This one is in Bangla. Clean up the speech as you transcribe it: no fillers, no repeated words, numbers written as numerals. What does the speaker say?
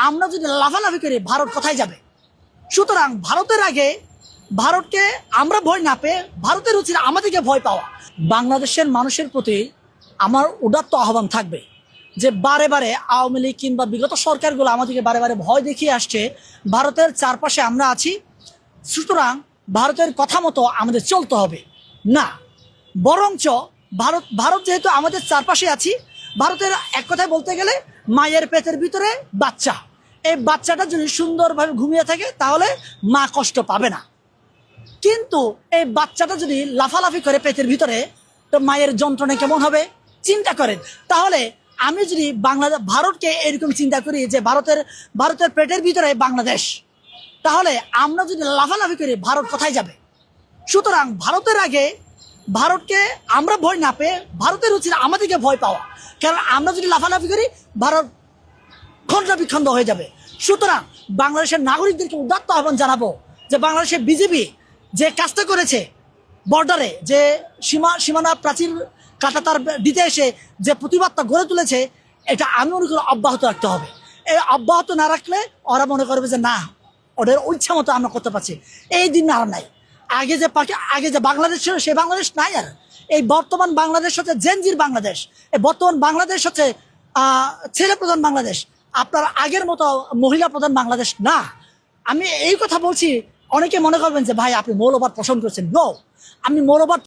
আমরা যদি লাফালাফি করি ভারত কোথায় যাবে? সুতরাং ভারতের আগে ভারতকে আমরা ভয় না পেয়ে ভারতের উচিত আমাদেরকে ভয় পাওয়া। বাংলাদেশের মানুষের প্রতি আমার উদাত্ত আহ্বান থাকবে যে বারে বারে আওয়ামী লীগ কিংবা বিগত সরকারগুলো আমাদেরকে বারে বারে ভয় দেখিয়ে আসছে, ভারতের চারপাশে আমরা আছি, সুতরাং ভারতের কথা মতো আমাদের চলতে হবে না, বরঞ্চ ভারত যেহেতু আমাদের চারপাশে আছি, ভারতের এক কথায় বলতে গেলে মায়ের পেটের ভিতরে বাচ্চা, এই বাচ্চাটা যদি সুন্দরভাবে ঘুমিয়ে থাকে তাহলে মা কষ্ট পাবে না। কিন্তু এই বাচ্চাটা যদি লাফালাফি করে পেটের ভিতরে, তো মায়ের যন্ত্রণা কেমন হবে চিন্তা করেন। তাহলে আমি যদি ভারতকে এরকম চিন্তা করি যে ভারতের পেটের ভিতরে বাংলাদেশ, তাহলে আমরা যদি লাফালাফি করি ভারত কোথায় যাবে? সুতরাং ভারতের আগে ভারতকে আমরা ভয় না পেয়ে ভারতের উচিত আমাদেরকে ভয় পাওয়া, কারণ আমরা যদি লাফালাফি করি ভারত খণ্ড বিখণ্ড হয়ে যাবে। সুতরাং বাংলাদেশের নাগরিকদেরকে উদাত্ত আহ্বান জানাবো যে বাংলাদেশের বিজেপি যে কাজটা করেছে, বর্ডারে যে সীমানা প্রাচীর কাঁটাতার দিতে এসে যে প্রতিবাদটা গড়ে তুলেছে, এটা আমি মনে করি অব্যাহত রাখতে হবে। এই অব্যাহত না রাখলে ওরা মনে করবে যে না, ওদের ইচ্ছা মতো আমরা করতে পারছি। এই দিন আর নাই। আগে যে বাংলাদেশ ছিল সেই বাংলাদেশ নাই আর। এই বর্তমান বাংলাদেশ হচ্ছে জেনজির বাংলাদেশ। এই বর্তমান বাংলাদেশ হচ্ছে ছেলে প্রধান বাংলাদেশ, আপনার আগের মতো মহিলা প্রধান বাংলাদেশ না। আমি এই কথা বলছি, অনেকে মনে করবেন যে ভাই আপনি মৌলবাদ পোষণ করছেন। নো, আমি মৌলবাদ